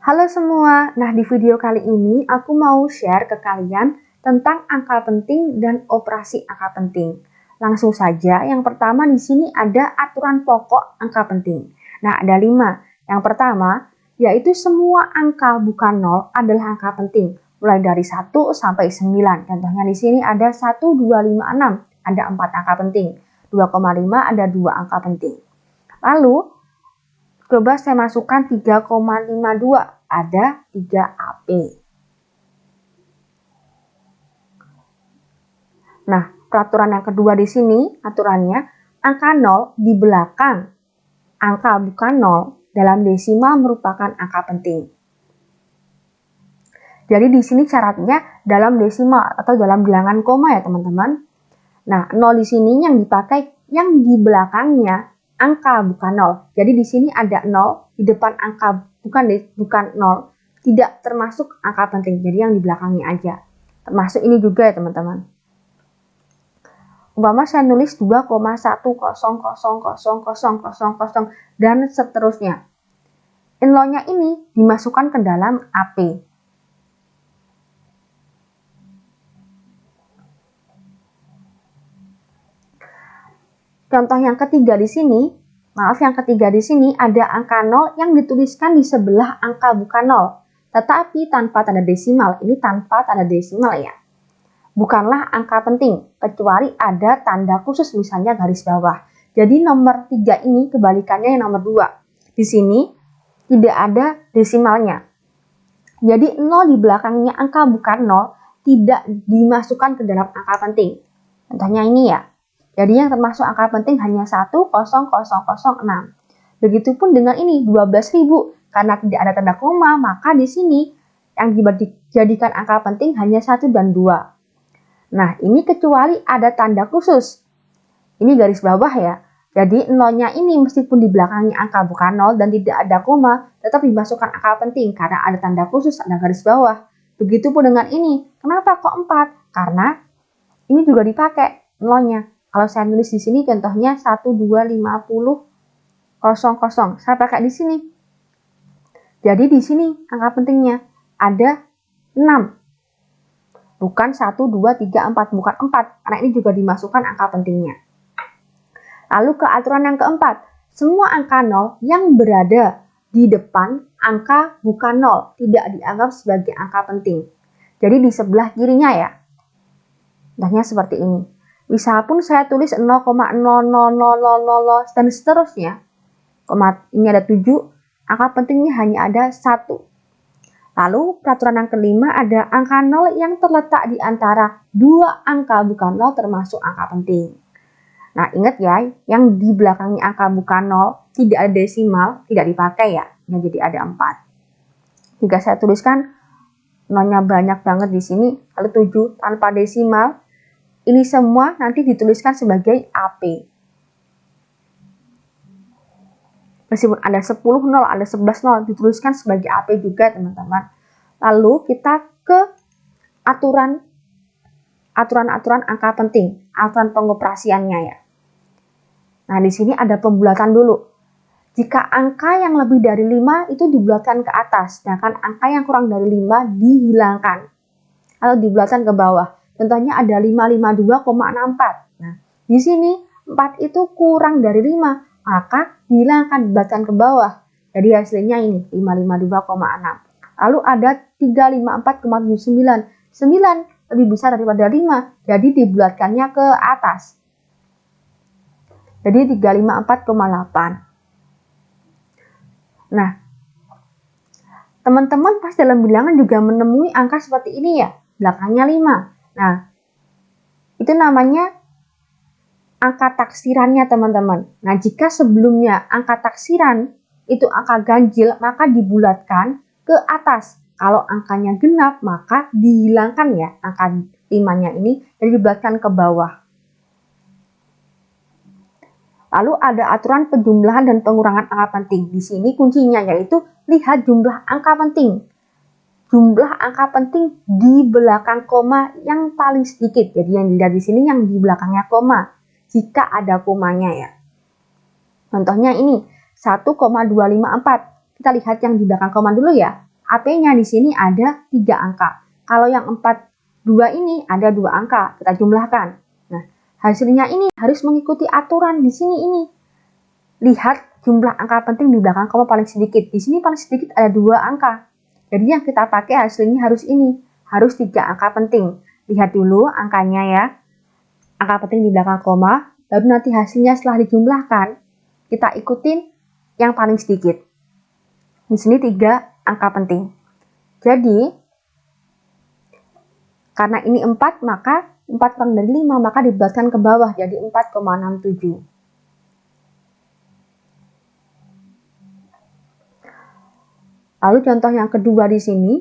Halo semua, nah di video kali ini aku mau share ke kalian tentang angka penting dan operasi angka penting. Langsung saja, yang pertama di sini ada aturan pokok angka penting. Nah, ada 5. Yang pertama, yaitu semua angka bukan 0 adalah angka penting, mulai dari 1 sampai 9. Contohnya di sini ada 1, 2, 5, 6, ada 4 angka penting. 2,5 ada 2 angka penting. Lalu, coba saya masukkan 3,52, ada 3 AP. Nah, peraturan yang kedua di sini, aturannya, angka 0 di belakang angka bukan 0 dalam desimal merupakan angka penting. Jadi di sini syaratnya dalam desimal atau dalam bilangan koma ya teman-teman. Nah, 0 di sini yang dipakai yang di belakangnya angka bukan 0. Jadi di sini ada 0 di depan angka bukan 0, tidak termasuk angka penting. Jadi yang di belakangnya aja. Termasuk ini juga ya teman-teman. Umpama saya nulis 2,1000000 dan seterusnya. Nolnya ini dimasukkan ke dalam AP. Contoh yang ketiga di sini, ada angka 0 yang dituliskan di sebelah angka bukan 0, tetapi tanpa tanda desimal. Ini tanpa tanda desimal ya. Bukanlah angka penting, kecuali ada tanda khusus, misalnya garis bawah. Jadi nomor 3 ini kebalikannya yang nomor 2. Di sini tidak ada desimalnya. Jadi 0 di belakangnya angka bukan 0 tidak dimasukkan ke dalam angka penting. Contohnya ini ya. Jadi yang termasuk angka penting hanya 10006. Begitupun dengan ini 12.000. Karena tidak ada tanda koma, maka di sini yang dijadikan angka penting hanya 1 dan 2. Nah, ini kecuali ada tanda khusus. Ini garis bawah ya. Jadi nolnya ini meskipun di belakangnya angka bukan 0 dan tidak ada koma, tetap dimasukkan angka penting karena ada tanda khusus, ada garis bawah. Begitupun dengan ini. Kenapa kok 4? Karena ini juga dipakai nolnya. Kalau saya tulis di sini contohnya 125000. Saya pakai di sini. Jadi di sini angka pentingnya ada 6. Bukan 1, 2, 3, 4. Bukan 4. Karena ini juga dimasukkan angka pentingnya. Lalu ke aturan yang keempat. Semua angka 0 yang berada di depan angka bukan 0 tidak dianggap sebagai angka penting. Jadi di sebelah kirinya ya. Contohnya seperti ini. Bisa pun saya tulis 0,00000 dan seterusnya. Ini ada 7. Angka pentingnya hanya ada 1. Lalu peraturan yang kelima ada angka 0 yang terletak di antara 2 angka bukan 0 termasuk angka penting. Nah, ingat ya, yang di belakangnya angka bukan 0 tidak ada desimal, tidak dipakai ya. Jadi ada 4. Jika saya tuliskan nolnya banyak banget di sini, lalu 7 tanpa desimal, ini semua nanti dituliskan sebagai AP. Meskipun ada 10 0, ada 11 0, dituliskan sebagai AP juga teman-teman. Lalu kita ke aturan angka penting, aturan pengoperasiannya ya. Nah, di sini ada pembulatan dulu. Jika angka yang lebih dari 5 itu dibulatkan ke atas, sedangkan angka yang kurang dari 5 dihilangkan. Lalu dibulatkan ke bawah. Contohnya ada 552,64. Nah, di sini 4 itu kurang dari 5, maka dihilangkan, dibulatkan ke bawah. Jadi hasilnya ini 552,6. Lalu ada 354,79. 9 lebih besar daripada 5, jadi dibulatkannya ke atas. Jadi 354,8. Nah, teman-teman pas dalam bilangan juga menemui angka seperti ini ya, belakangnya 5. Nah, itu namanya angka taksirannya teman-teman. Nah, jika sebelumnya angka taksiran itu angka ganjil, maka dibulatkan ke atas. Kalau angkanya genap, maka dihilangkan ya angka 5-nya ini, dan dibulatkan ke bawah. Lalu ada aturan penjumlahan dan pengurangan angka penting. Di sini kuncinya yaitu lihat jumlah angka penting. Jumlah angka penting di belakang koma yang paling sedikit. Jadi yang dilihat di sini yang di belakangnya koma. Jika ada komanya ya. Contohnya ini 1,254. Kita lihat yang di belakang koma dulu ya. AP-nya di sini ada 3 angka. Kalau yang 42 ini ada 2 angka, kita jumlahkan. Nah, hasilnya ini harus mengikuti aturan di sini ini. Lihat jumlah angka penting di belakang koma paling sedikit. Di sini paling sedikit ada 2 angka. Jadi yang kita pakai hasilnya harus ini. Harus 3 angka penting. Lihat dulu angkanya ya. Angka penting di belakang koma. Baru nanti hasilnya setelah dijumlahkan, kita ikutin yang paling sedikit. Di sini 3 angka penting. Jadi, karena ini 4, maka 4 kurang dari 5, maka dibulatkan ke bawah jadi 4,67. Lalu contoh yang kedua di sini.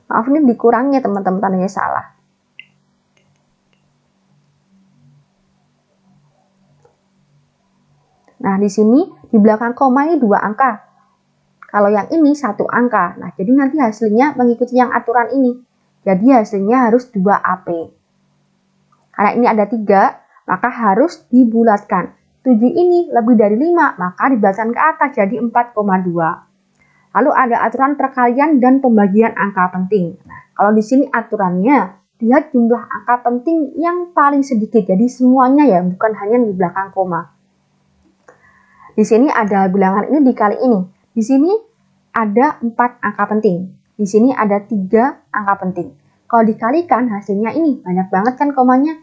Maaf ini dikurangi ya teman-teman, tandanya salah. Nah, di sini di belakang koma ini 2 angka. Kalau yang ini 1 angka. Nah, jadi nanti hasilnya mengikuti yang aturan ini. Jadi hasilnya harus 2 AP. Karena ini ada 3, maka harus dibulatkan. 7 ini lebih dari 5, maka dibulatkan ke atas jadi 4,2. Lalu ada aturan perkalian dan pembagian angka penting. Nah, kalau di sini aturannya, lihat jumlah angka penting yang paling sedikit. Jadi semuanya ya, bukan hanya di belakang koma. Di sini ada bilangan ini dikali ini. Di sini ada 4 angka penting. Di sini ada 3 angka penting. Kalau dikalikan hasilnya ini banyak banget kan komanya.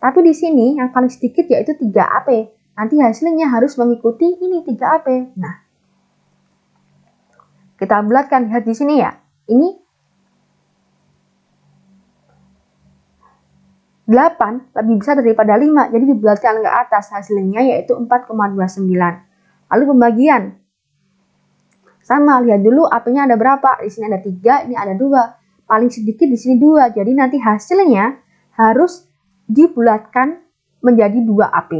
Tapi di sini yang paling sedikit yaitu 3 AP. Nanti hasilnya harus mengikuti ini 3 AP. Nah, kita bulatkan, lihat di sini ya. Ini 8 lebih besar daripada 5. Jadi dibulatkan ke atas, hasilnya yaitu 4,29. Lalu pembagian. Sama, lihat dulu AP-nya ada berapa. Di sini ada 3, ini ada 2. Paling sedikit di sini 2. Jadi nanti hasilnya harus dibulatkan menjadi 2 AP.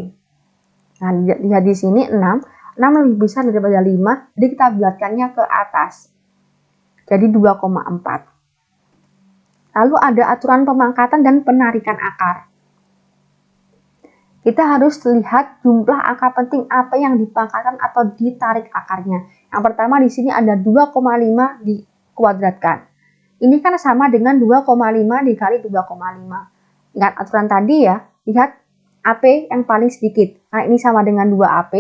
Nah, lihat di sini 6. 6 lebih besar daripada 5. Jadi kita bulatkannya ke atas. Jadi 2,4. Lalu ada aturan pemangkatan dan penarikan akar. Kita harus lihat jumlah angka penting apa yang dipangkatkan atau ditarik akarnya. Yang pertama di sini ada 2,5 dikuadratkan. Ini kan sama dengan 2,5 dikali 2,5. Ingat aturan tadi ya, lihat AP yang paling sedikit. Nah, ini sama dengan 2 AP,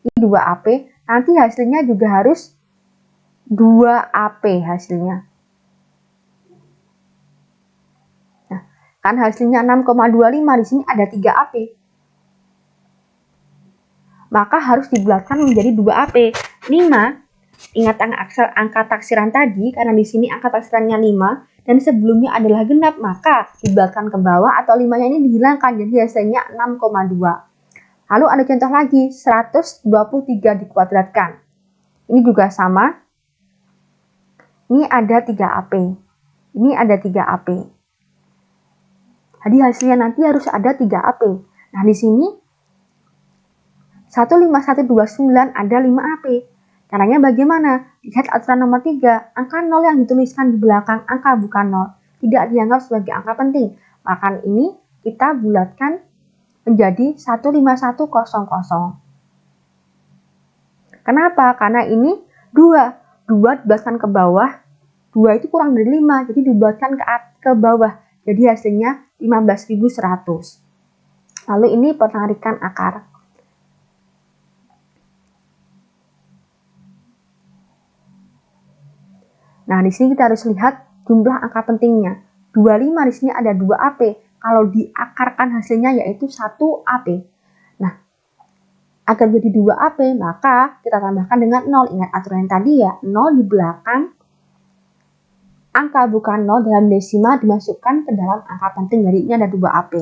ini 2 AP, nanti hasilnya juga harus 2 AP hasilnya. Nah, kan hasilnya 6,25, di sini ada 3 AP. Maka harus dibulatkan menjadi 2 AP. 5, ingat angka taksiran tadi, karena di sini angka taksirannya 5, dan sebelumnya adalah genap, maka dibulatkan ke bawah atau 5-nya ini dihilangkan, jadi hasilnya 6,2. Lalu ada contoh lagi, 123 dikuadratkan. Ini juga sama. Ini ada 3 AP. Ini ada 3 AP. Jadi hasilnya nanti harus ada 3 AP. Nah, di sini 15129 ada 5 AP. Caranya bagaimana? Lihat aturan nomor 3. Angka 0 yang dituliskan di belakang angka bukan 0 tidak dianggap sebagai angka penting. Maka ini kita bulatkan menjadi 15100. Kenapa? Karena ini 2 dibulatkan ke bawah. 2 itu kurang dari 5, jadi dibulatkan ke bawah. Jadi hasilnya 15.100. Lalu ini penarikan akar. Nah, di sini kita harus lihat jumlah angka pentingnya. 25 di sini ada 2 AP. Kalau diakarkan hasilnya yaitu 1 AP. Nah, agar jadi 2 AP, maka kita tambahkan dengan 0. Ingat aturan yang tadi ya, 0 di belakang angka bukan 0 dalam desimal dimasukkan ke dalam angka penting. Jadi ini ada 2 AP.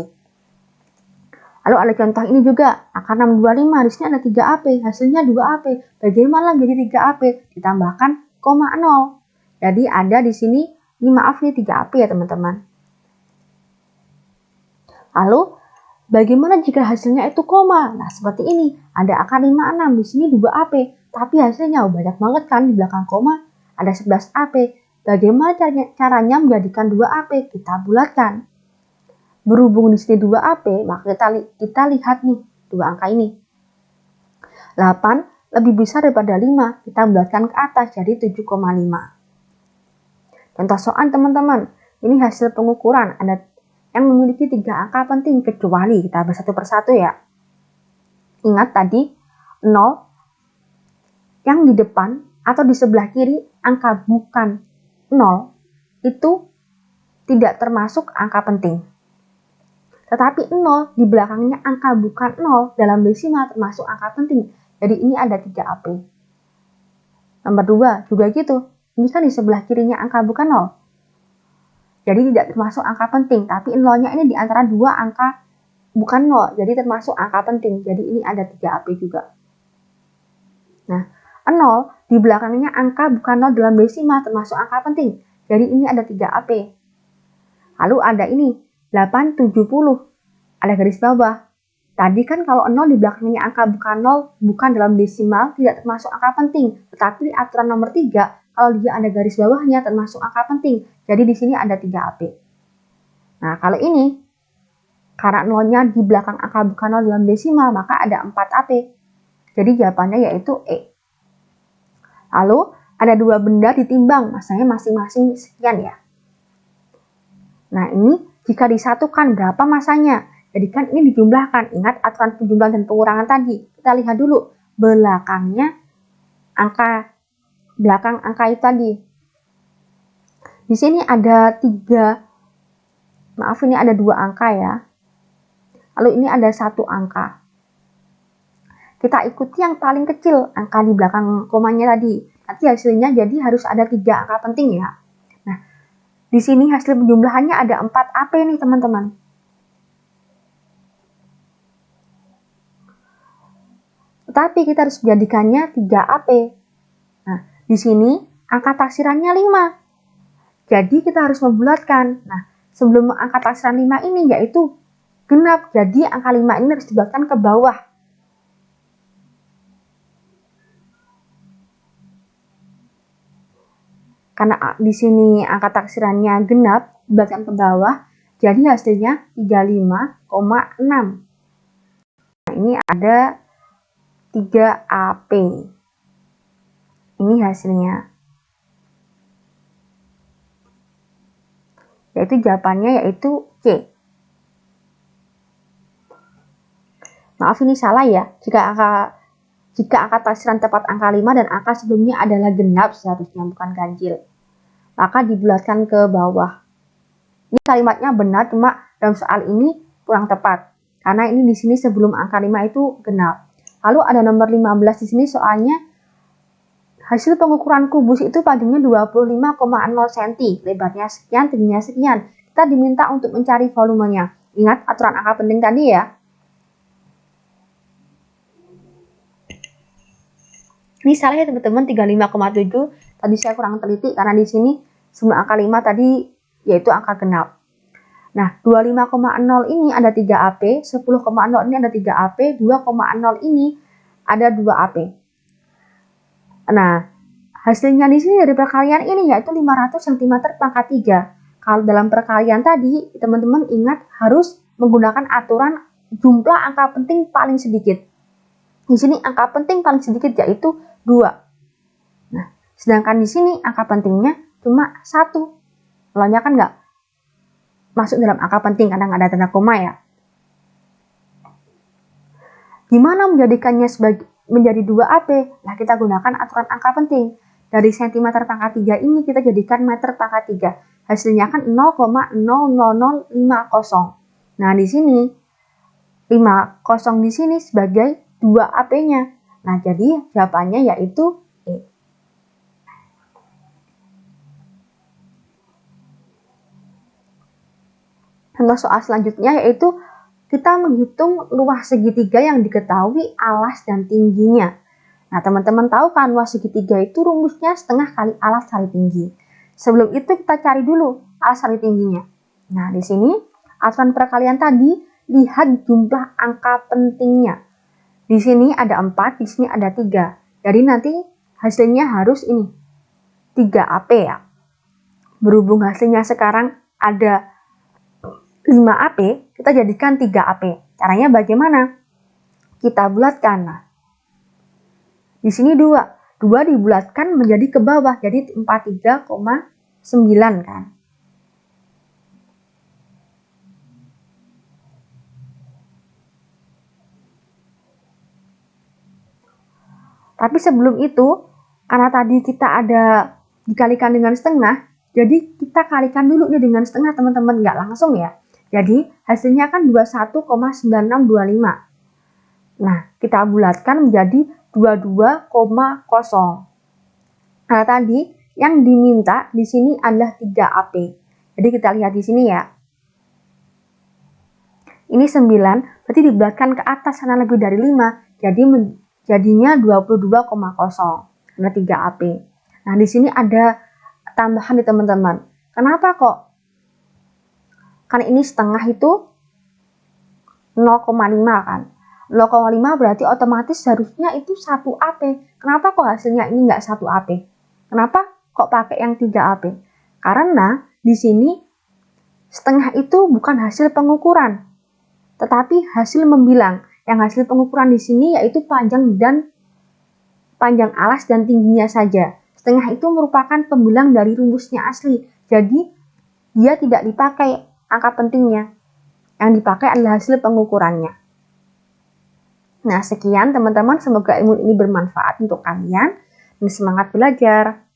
Lalu ada contoh ini juga, angka 625 di sini ada 3 AP, hasilnya 2 AP. Bagaimana jadi 3 AP? Ditambahkan koma 0. Jadi ada di sini, ini maaf nih 3 AP ya teman-teman. Lalu bagaimana jika hasilnya itu koma? Nah, seperti ini. Ada akar 56, di sini 2 AP. Tapi hasilnya banyak banget kan di belakang koma. Ada 11 AP. Bagaimana caranya menjadikan 2 AP? Kita bulatkan. Berhubung di sini 2 AP, maka kita lihat nih 2 angka ini. 8 lebih besar daripada 5, kita bulatkan ke atas jadi 7,5. Contoh soal teman-teman, ini hasil pengukuran ada yang memiliki 3 angka penting kecuali, kita bahas satu persatu ya. Ingat tadi 0 yang di depan atau di sebelah kiri angka bukan 0 itu tidak termasuk angka penting. Tetapi 0 di belakangnya angka bukan 0 dalam desimal termasuk angka penting. Jadi ini ada 3 AP. Nomor 2 juga gitu. Ini kan di sebelah kirinya angka bukan 0. Jadi tidak termasuk angka penting. Tapi 0-nya ini di antara 2 angka bukan 0. Jadi termasuk angka penting. Jadi ini ada 3 AP juga. Nah, 0 di belakangnya angka bukan 0 dalam desimal termasuk angka penting. Jadi ini ada 3 AP. Lalu ada ini 870. Ada garis bawah. Tadi kan kalau 0 di belakangnya angka bukan 0, bukan dalam desimal, tidak termasuk angka penting. Tetapi aturan nomor 3, kalau dia ada garis bawahnya termasuk angka penting. Jadi di sini ada 3 AP. Nah, kalau ini, karena 0-nya di belakang angka bukan 0 dalam desimal, maka ada 4 AP. Jadi jawabannya yaitu E. Lalu, ada 2 benda ditimbang, masanya masing-masing sekian ya. Nah, ini jika disatukan berapa masanya? Jadi kan ini dijumlahkan. Ingat aturan penjumlahan dan pengurangan tadi. Kita lihat dulu belakang angka itu tadi. Di sini ada 3, maaf ini ada 2 angka ya. Lalu ini ada 1 angka. Kita ikuti yang paling kecil, angka di belakang komanya tadi. Nanti hasilnya jadi harus ada 3 angka penting ya. Nah, di sini hasil penjumlahannya ada 4 AP nih teman-teman. Tetapi kita harus menjadikannya 3 AP. Nah, di sini angka taksirannya 5. Jadi kita harus membulatkan. Nah, sebelum angka taksiran 5 ini yaitu genap. Jadi angka 5 ini harus dibulatkan ke bawah. Karena di sini angka taksirannya genap, dibulatkan ke bawah. Jadi hasilnya 35,6. Nah, ini ada 3 AP. Ini hasilnya. Yaitu jawabannya yaitu C. Maaf ini salah ya. Jika angka taksiran tepat angka 5 dan angka sebelumnya adalah genap seharusnya bukan ganjil. Maka dibulatkan ke bawah. Ini kalimatnya benar, cuma dalam soal ini kurang tepat. Karena ini di sini sebelum angka 5 itu genap. Lalu ada nomor 15 di sini soalnya hasil pengukuran kubus itu panjangnya 25,0 cm, lebarnya sekian, tingginya sekian. Kita diminta untuk mencari volumenya. Ingat aturan angka penting tadi ya. Ini salah ya teman-teman, 35,7. Tadi saya kurang teliti karena di sini sebelum angka 5 tadi yaitu angka genap. Nah, 25,0 ini ada 3 AP, 10,0 ini ada 3 AP, 2,0 ini ada 2 AP. Nah, hasilnya di sini dari perkalian ini yaitu 500 cm pangkat 3. Kalau dalam perkalian tadi, teman-teman ingat harus menggunakan aturan jumlah angka penting paling sedikit. Di sini angka penting paling sedikit yaitu 2. Nah, sedangkan di sini angka pentingnya cuma 1. Nolnya kan nggak masuk dalam angka penting karena nggak ada tanda koma ya. Gimana menjadikannya menjadi 2 AP? Nah, kita gunakan aturan angka penting. Dari cm pangkat 3 ini kita jadikan meter pangkat 3. Hasilnya kan 0,00050. Nah, di sini 50 di sini sebagai 2 AP-nya. Nah, jadi jawabannya yaitu E. Contoh soal selanjutnya yaitu kita menghitung luas segitiga yang diketahui alas dan tingginya. Nah, teman-teman tahu kan luas segitiga itu rumusnya setengah kali alas kali tinggi. Sebelum itu kita cari dulu alas kali tingginya. Nah, di sini aturan perkalian tadi, lihat jumlah angka pentingnya. Di sini ada 4, di sini ada 3. Jadi nanti hasilnya harus ini 3 AP ya. Berhubung hasilnya sekarang ada 5 AP, kita jadikan 3 AP. Caranya bagaimana? Kita bulatkan. Nah, Di sini 2. 2 dibulatkan menjadi ke bawah, jadi 43,9 kan. Tapi sebelum itu, karena tadi kita ada dikalikan dengan setengah, jadi kita kalikan dulu nih dengan setengah teman-teman, nggak langsung ya. Jadi hasilnya kan 21,9625. Nah, kita bulatkan menjadi 22,0. Nah, tadi yang diminta di sini adalah 3AP. Jadi kita lihat di sini ya. Ini 9, berarti dibulatkan ke atas karena lebih dari 5. Jadi jadinya 22,0 karena 3AP. Nah, di sini ada tambahan nih teman-teman. Kenapa kok? Karena ini setengah itu 0,5 kan. 0,5 berarti otomatis harusnya itu 1AP. Kenapa kok hasilnya ini nggak 1AP? Kenapa kok pakai yang 3AP? Karena di sini setengah itu bukan hasil pengukuran, tetapi hasil membilang. Yang hasil pengukuran di sini yaitu panjang alas dan tingginya saja. Setengah itu merupakan pembilang dari rumusnya asli. Jadi dia tidak dipakai angka pentingnya. Yang dipakai adalah hasil pengukurannya. Nah, sekian teman-teman, semoga ilmu ini bermanfaat untuk kalian dan semangat belajar.